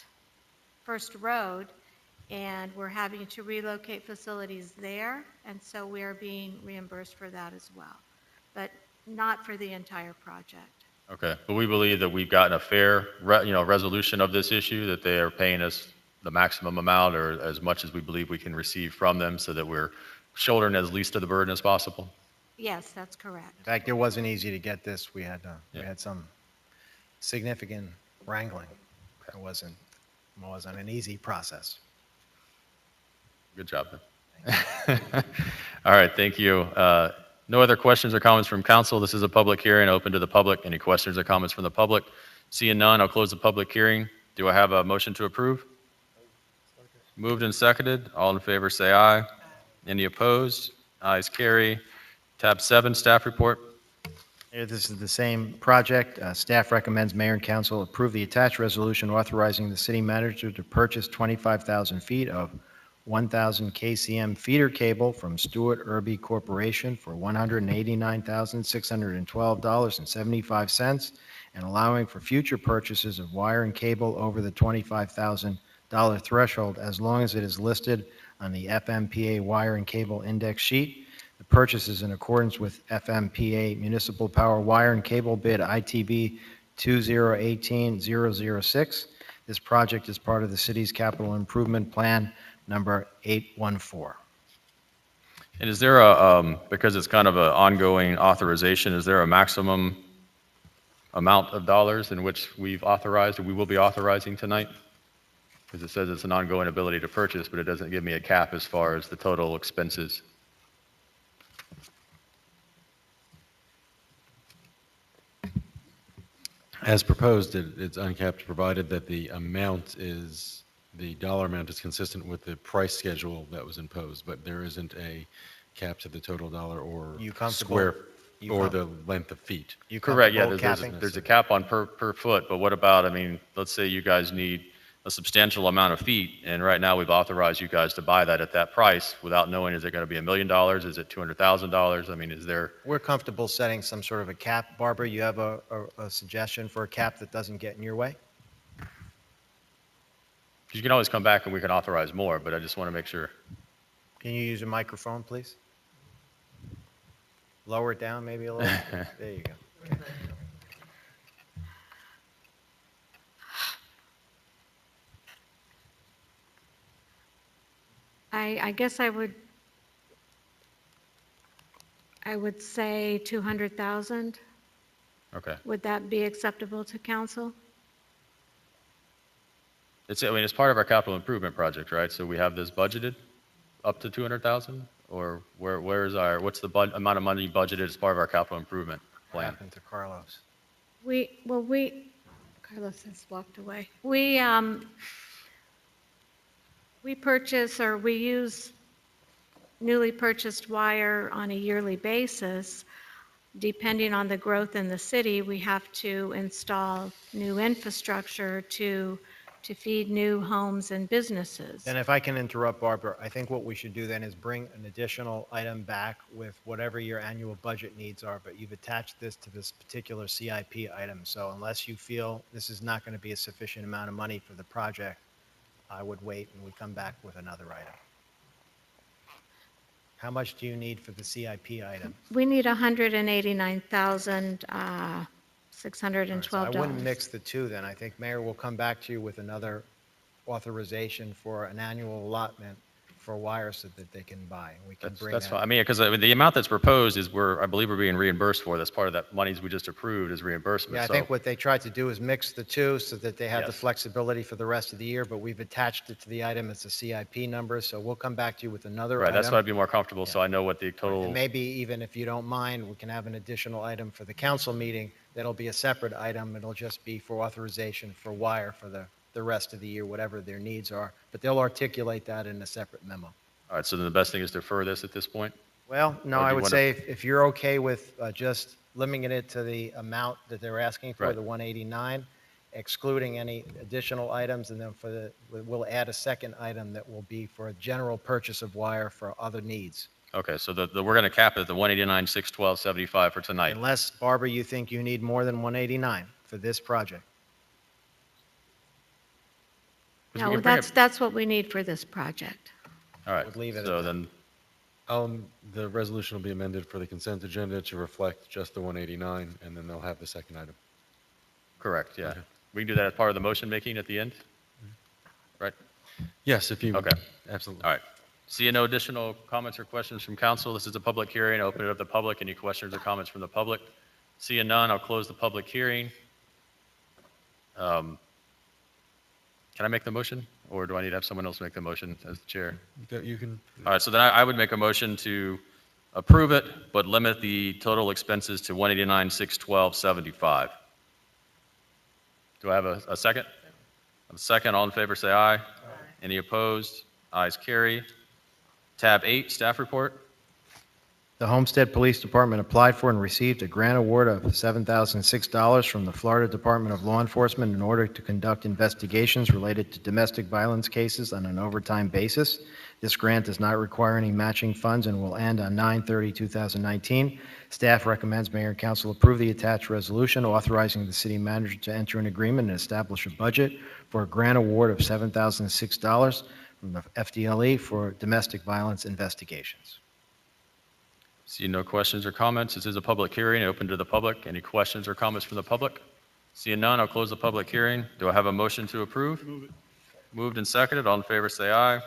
Road, and we're having to relocate facilities there, and so we are being reimbursed for that as well, but not for the entire project. Okay, but we believe that we've gotten a fair, resolution of this issue, that they are paying us the maximum amount or as much as we believe we can receive from them, so that we're shouldering as least of the burden as possible. Yes, that's correct. In fact, it wasn't easy to get this. We had some significant wrangling. It wasn't an easy process. Good job. All right, thank you. No other questions or comments from council. This is a public hearing, open to the public. Any questions or comments from the public? Seeing none, I'll close the public hearing. Do I have a motion to approve? Moved and seconded. All in favor, say aye. Any opposed? Ayes carry. Tab 7, staff report. This is the same project. Staff recommends mayor and council approve the attached resolution authorizing the city manager to purchase 25,000 feet of 1,000 KCM feeder cable from Stewart Irby Corporation for $189,612.75 and allowing for future purchases of wire and cable over the $25,000 threshold as long as it is listed on the FMPA wire and cable index sheet. The purchase is in accordance with FMPA Municipal Power Wire and Cable Bid ITB 2018-006. This project is part of the city's capital improvement plan number 814. And is there because it's kind of an ongoing authorization, is there a maximum amount of dollars in which we've authorized or we will be authorizing tonight? Because it says it's an ongoing ability to purchase, but it doesn't give me a cap as far as the total expenses. As proposed, it's uncapped, provided that the dollar amount is consistent with the price schedule that was imposed, but there isn't a cap to the total dollar or You comfortable? square You or com- the length of feet? You Correct, yeah, comfortable there's a, capping? there's a cap on per foot, but what about, I mean, let's say you guys need a substantial amount of feet, and right now we've authorized you guys to buy that at that price without knowing, is it going to be $1 million? Is it $200,000? I mean, is there, We're comfortable setting some sort of a cap. Barbara, you have a suggestion for a cap that doesn't get in your way? you can always come back and we can authorize more, but I just want to make sure. Can you use a microphone, please? Lower it down maybe a little? There you go. I guess I would say 200,000. Okay. Would that be acceptable to council? I mean, it's part of our capital improvement project, right? So we have this budgeted up to 200,000? Or what's the amount of money budgeted as part of our capital improvement What plan? happened to Carlos? Carlos has walked away. We purchase or we use newly purchased wire on a yearly basis. Depending on the growth in the city, we have to install new infrastructure to feed new homes and businesses. And if I can interrupt, Barbara, I think what we should do then is bring an additional item back with whatever your annual budget needs are, but you've attached this to this particular CIP item. So unless you feel this is not going to be a sufficient amount of money for the project, I would wait and we come back with another item. How much do you need for the CIP item? We need $189,612. So I wouldn't mix the two then. I think Mayor will come back to you with another authorization for an annual allotment for wire so that they can buy. We can bring That's that. fine. I mean, because the amount that's proposed is I believe we're being reimbursed for. That's part of that monies we just approved is reimbursement. Yeah, I So- think what they tried to do is mix the two so that they have the Yes. flexibility for the rest of the year, but we've attached it to the item as a CIP number, so we'll come back to you with another Right, item. that's why I'd be more comfortable, so I know what the total. And maybe even if you don't mind, we can have an additional item for the council meeting. That'll be a separate item. It'll just be for authorization for wire for the rest of the year, whatever their needs are. But they'll articulate that in a separate memo. All right, so then the best thing is to defer this at this point? Well, no, Or do I you would wanna- say if you're okay with just limiting it to the amount that they're asking for, Right. the 189, excluding any additional items, and then we'll add a second item that will be for a general purchase of wire for other needs. Okay, so we're going to cap it at the 189,612.75 for tonight. Unless, Barbara, you think you need more than 189 for this project. Because we No, can bring it- that's what we need for this project. All right, would leave it at so that. then, The resolution will be amended for the consent agenda to reflect just the 189, and then they'll have the second item. correct, yeah. Okay. We can do that as part of the motion making at the end? Right? Yes, if you. Okay. Absolutely. All right. Seeing no additional comments or questions from council, this is a public hearing. I open it up to the public. Any questions or comments from the public? Seeing none, I'll close the public hearing. Can I make the motion, or do I need to have someone else make the motion as the chair? That you can, All right, so then I would make a motion to approve it, but limit the total expenses to 189,612.75. Do I have a second? A second, all in favor, say aye. Any opposed? Ayes carry. Tab 8, staff report. The Homestead Police Department applied for and received a grant award of $7,006 from the Florida Department of Law Enforcement in order to conduct investigations related to domestic violence cases on an overtime basis. This grant does not require any matching funds and will end on 9/30/2019. Staff recommends Mayor and Council approve the attached resolution authorizing the city manager to enter an agreement and establish a budget for a grant award of $7,006 from the FDLE for domestic violence investigations. See no questions or comments. This is a public hearing, open to the public. Any questions or comments from the public? Seeing none, I'll close the public hearing. Do I have a motion to approve? Move it. Moved and seconded. All in favor, say aye.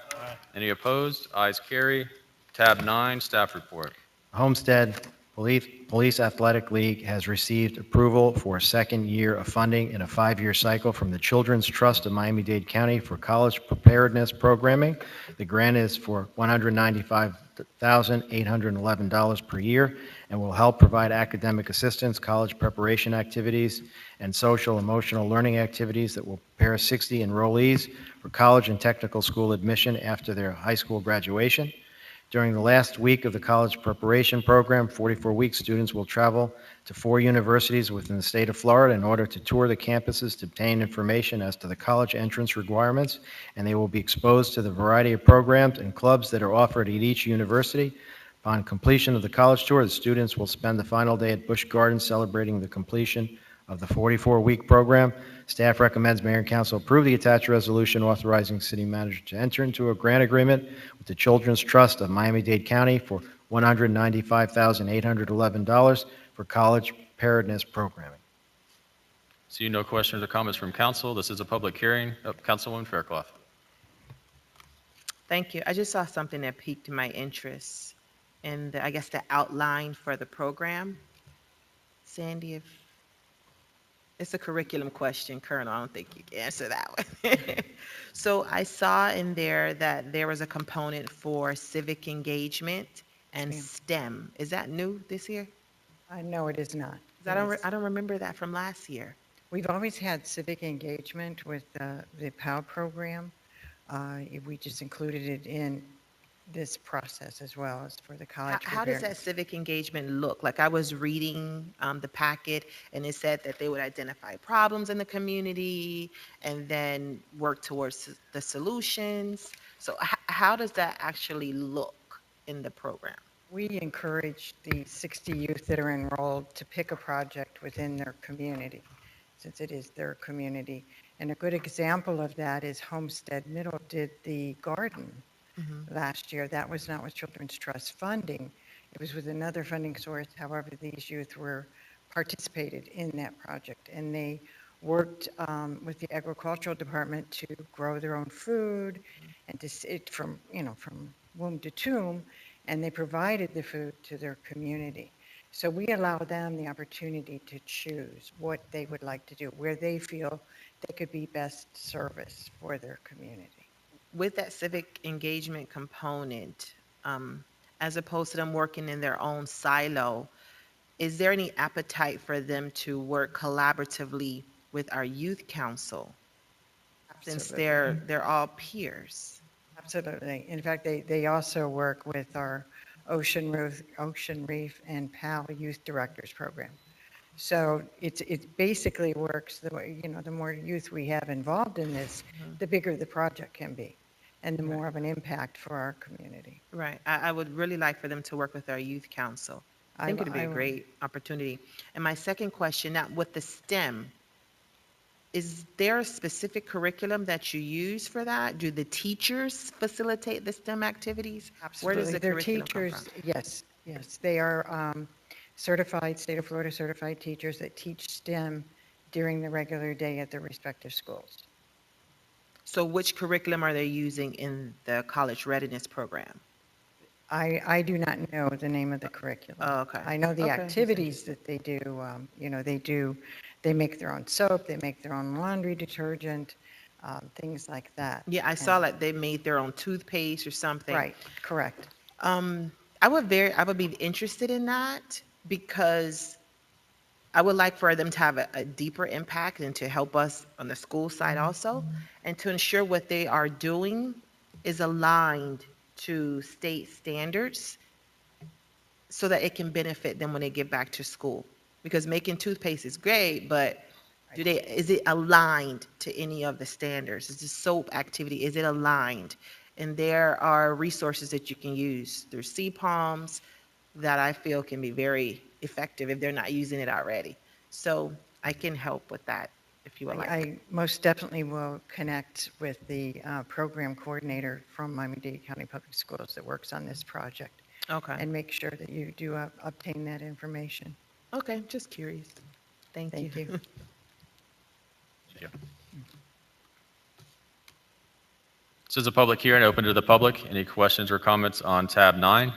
Any opposed? Ayes carry. Tab 9, staff report. Homestead Police Athletic League has received approval for a second year of funding in a 5-year cycle from the Children's Trust of Miami-Dade County for college preparedness programming. The grant is for $195,811 per year and will help provide academic assistance, college preparation activities, and social emotional learning activities that will prepare 60 enrollees for college and technical school admission after their high school graduation. During the last week of the college preparation program, 44 weeks, students will travel to 4 universities within the state of Florida in order to tour the campuses to obtain information as to the college entrance requirements, and they will be exposed to the variety of programs and clubs that are offered at each university. Upon completion of the college tour, the students will spend the final day at Busch Gardens celebrating the completion of the 44-week program. Staff recommends Mayor and Council approve the attached resolution authorizing city manager to enter into a grant agreement with the Children's Trust of Miami-Dade County for $195,811 for college preparedness programming. See no questions or comments from council. This is a public hearing. Councilwoman Fairclough. Thank you. I just saw something that piqued my interest in the, I guess, the outline for the program. Sandy, if it's a curriculum question, Colonel, I don't think you can answer that one. So I saw in there that there was a component for civic engagement and STEM. Is that new this year? No, it is not. 'Cause I don't remember that from last year. We've always had civic engagement with the POW program. We just included it in this process as well as for the college. How does that civic engagement look? Like, I was reading the packet, and it said that they would identify problems in the community and then work towards the solutions. So how does that actually look in the program? We encourage the 60 youth that are enrolled to pick a project within their community, since it is their community. And a good example of that is Homestead Middle did the garden last year. That was not with Children's Trust funding. It was with another funding source. However, these youth were participated in that project, and they worked with the agricultural department to grow their own food and to sit from womb to tomb, and they provided the food to their community. So we allow them the opportunity to choose what they would like to do, where they feel they could be best service for their community. With that civic engagement component, as opposed to them working in their own silo, is there any appetite for them to work collaboratively with our youth council? Since they're all peers. Absolutely. In fact, they also work with our Ocean Reef and PAL Youth Directors Program. So it basically works the way, the more youth we have involved in this, the bigger the project can be, and the more of an impact for our community. Right. I would really like for them to work with our youth council. I think it'd be a great opportunity. And my second question, now with the STEM, is there a specific curriculum that you use for that? Do the teachers facilitate the STEM activities? Absolutely. Where does the Their curriculum teachers, come from? yes. They are certified, state of Florida certified teachers that teach STEM during the regular day at their respective schools. So which curriculum are they using in the college readiness program? I do not know the name of the curriculum. Oh, okay. I know the Okay. activities that they do. They make their own soap, they make their own laundry detergent, things like that. Yeah, I saw like they made their own toothpaste or something. Right, correct. I would be interested in that because I would like for them to have a deeper impact and to help us on the school side also, and to ensure what they are doing is aligned to state standards so that it can benefit them when they get back to school. Because making toothpaste is great, but is it aligned to any of the standards? Is the soap activity, is it aligned? And there are resources that you can use through CPALMs that I feel can be very effective if they're not using it already. So I can help with that if you would like. I most definitely will connect with the program coordinator from Miami-Dade County Public Schools that works on this project. Okay. And make sure that you do obtain that information. Okay, just curious. Thank you. Thank you. Yeah. This is a public hearing open to the public. Any questions or comments on tab 9?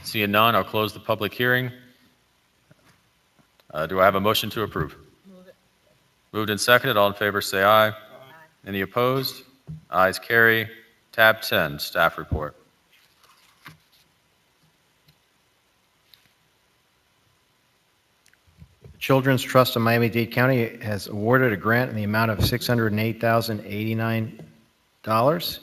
Seeing none, I'll close the public hearing. Do I have a motion to approve? Moved and seconded. All in favor, say aye. Any opposed? Ayes carry. Tab 10, staff report. The Children's Trust of Miami-Dade County has awarded a grant in the amount of $608,089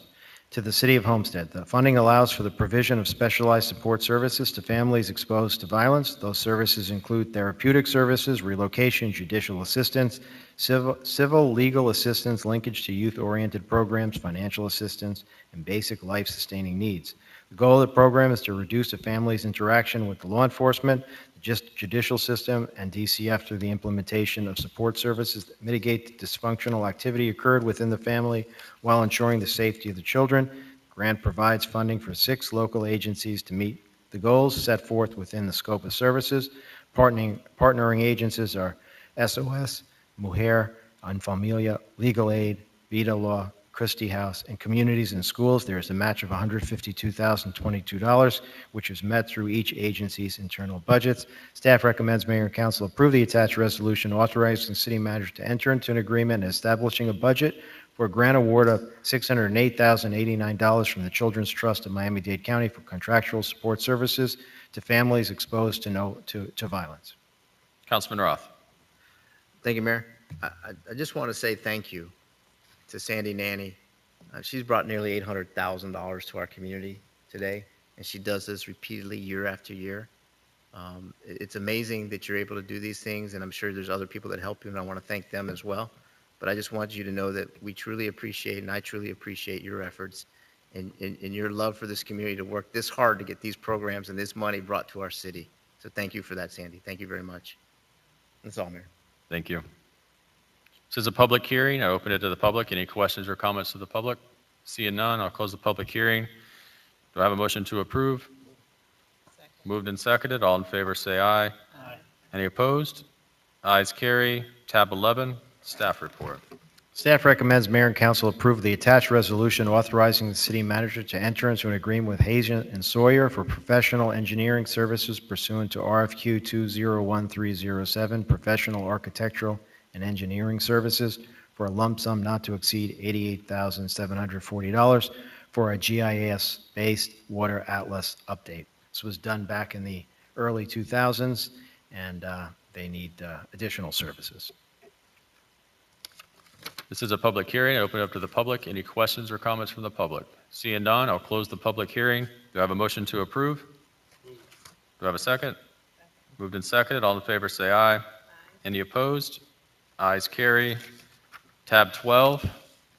To the City of Homestead, the funding allows for the provision of specialized support services to families exposed to violence. Those services include therapeutic services, relocation, judicial assistance, civil legal assistance, linkage to youth-oriented programs, financial assistance, and basic life-sustaining needs. The goal of the program is to reduce a family's interaction with the law enforcement, the judicial system, and DCF through the implementation of support services that mitigate the dysfunctional activity occurred within the family while ensuring the safety of the children. The grant provides funding for 6 local agencies to meet the goals set forth within the scope of services. Partnering agencies are SOS, Mujer en Familia, Legal Aid, Vida Law, Christie House, and communities and schools. There is a match of $152,022, which is met through each agency's internal budgets. Staff recommends Mayor and Council approve the attached resolution authorizing the city manager to enter into an agreement and establishing a budget for a grant award of $608,089 from the Children's Trust of Miami-Dade County for contractual support services to families exposed to violence. Councilman Roth. Thank you, Mayor. I just want to say thank you to Sandy Nanny. She's brought nearly $800,000 to our community today, and she does this repeatedly year after year. It's amazing that you're able to do these things, and I'm sure there's other people that help you, and I want to thank them as well. But I just want you to know that we truly appreciate, and I truly appreciate your efforts and your love for this community to work this hard to get these programs and this money brought to our city. So thank you for that, Sandy. Thank you very much. That's all, Mayor. Thank you. This is a public hearing. I open it to the public. Any questions or comments to the public? Seeing none, I'll close the public hearing. Do I have a motion to approve? Moved and seconded. All in favor say aye. Aye. Any opposed? Ayes carry. Tab 11, staff report. Staff recommends Mayor and Council approve the attached resolution authorizing the city manager to enter into an agreement with Hazen and Sawyer for professional engineering services pursuant to RFQ 201307, professional architectural and engineering services for a lump sum not to exceed $88,740 for a GIS-based water atlas update. This was done back in the early 2000s, and they need additional services. This is a public hearing. I open it up to the public. Any questions or comments from the public? Seeing none, I'll close the public hearing. Do I have a motion to approve? Do I have a second? Moved and seconded. All in favor say aye. Any opposed? Ayes carry. Tab 12,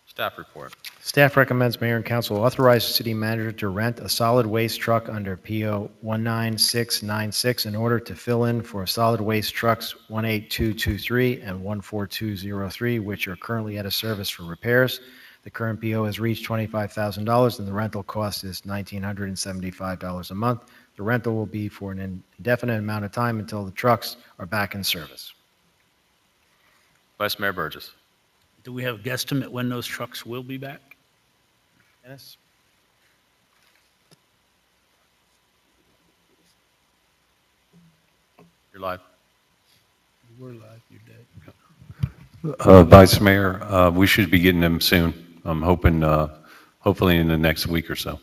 staff report. Staff recommends Mayor and Council authorize the city manager to rent a solid waste truck under PO 19696 in order to fill in for solid waste trucks 18223 and 14203, which are currently out of service for repairs. The current PO has reached $25,000 and the rental cost is $1,975 a month. The rental will be for an indefinite amount of time until the trucks are back in service. Vice Mayor Burgess. Do we have a guesstimate when those trucks will be back? Dennis? You're live. We're live, you're dead. Vice Mayor, we should be getting them soon. I'm hoping, hopefully in the next week or so.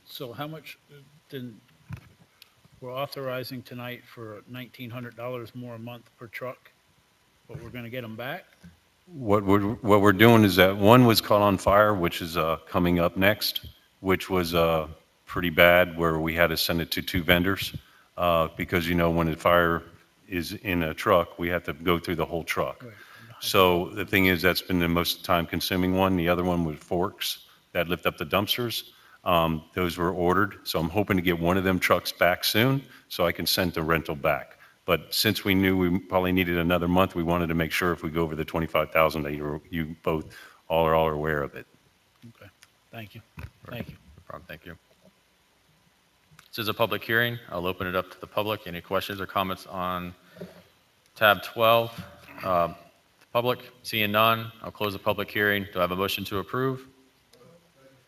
So how much, then, we're authorizing tonight for $1,900 more a month per truck, but we're going to get them back? What we're doing is that one was caught on fire, which is coming up next, which was pretty bad, where we had to send it to 2 vendors because, you know, when the fire is in a truck, we have to go through the whole truck. Right. So the thing is, that's been the most time-consuming one. The other one was forks that lift up the dumpsters. Those were ordered, so I'm hoping to get one of them trucks back soon so I can send the rental back. But since we knew we probably needed another month, we wanted to make sure if we go over the 25,000 that you both all are aware of it. Okay, thank you. Thank you. No problem. Thank you. This is a public hearing. I'll open it up to the public. Any questions or comments on tab 12? Public, seeing none, I'll close the public hearing. Do I have a motion to approve?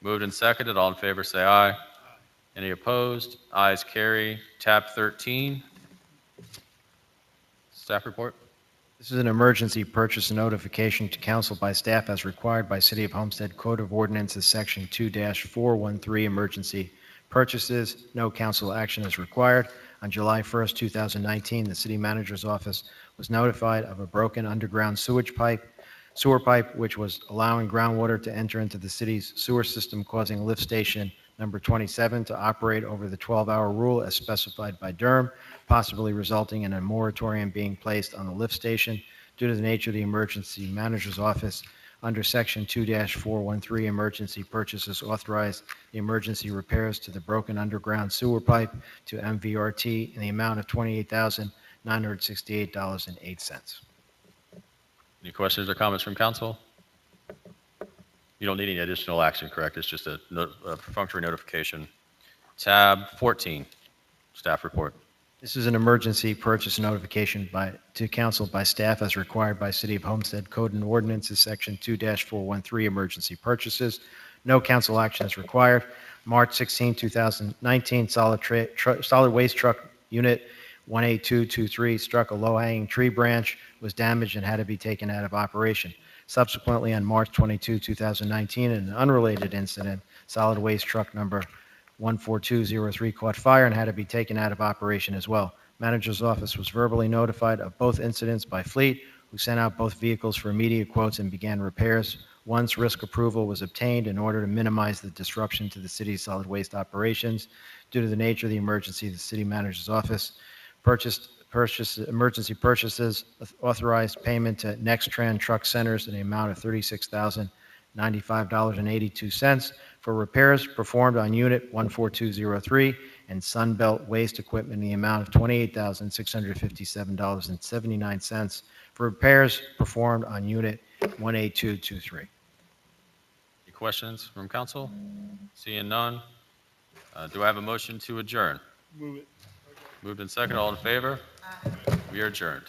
Moved and seconded. All in favor say aye. Any opposed? Ayes carry. Tab 13. Staff report. This is an emergency purchase notification to council by staff as required by City of Homestead Code of Ordinances Section 2-413 emergency purchases. No council action is required. On July 1st, 2019, the city manager's office was notified of a broken underground sewage pipe sewer pipe, which was allowing groundwater to enter into the city's sewer system, causing lift station number 27 to operate over the 12-hour rule as specified by Durham, possibly resulting in a moratorium being placed on the lift station due to the nature of the emergency manager's office. Under Section 2-413, emergency purchases authorized the emergency repairs to the broken underground sewer pipe to MVRT in the amount of $28,968.08. Any questions or comments from council? You don't need any additional action, correct? It's just a perfunctory notification. Tab 14, staff report. This is an emergency purchase notification to council by staff as required by City of Homestead Code and Ordinances, Section 2-413, emergency purchases. No council action is required. March 16, 2019, solid waste truck unit 18223 struck a low-hanging tree branch, was damaged, and had to be taken out of operation. Subsequently, on March 22, 2019, in an unrelated incident, solid waste truck number 14203 caught fire and had to be taken out of operation as well. Manager's office was verbally notified of both incidents by Fleet, who sent out both vehicles for immediate quotes and began repairs. Once risk approval was obtained in order to minimize the disruption to the city's solid waste operations. Due to the nature of the emergency, the city manager's office emergency purchases authorized payment to Nextran Truck Centers in the amount of $36,095.82 for repairs performed on Unit 14203 and Sunbelt Waste Equipment in the amount of $28,657.79 for repairs performed on Unit 18223. Any questions from council? Seeing none. Do I have a motion to adjourn? Move it. Moved and second, all in favor? We are adjourned.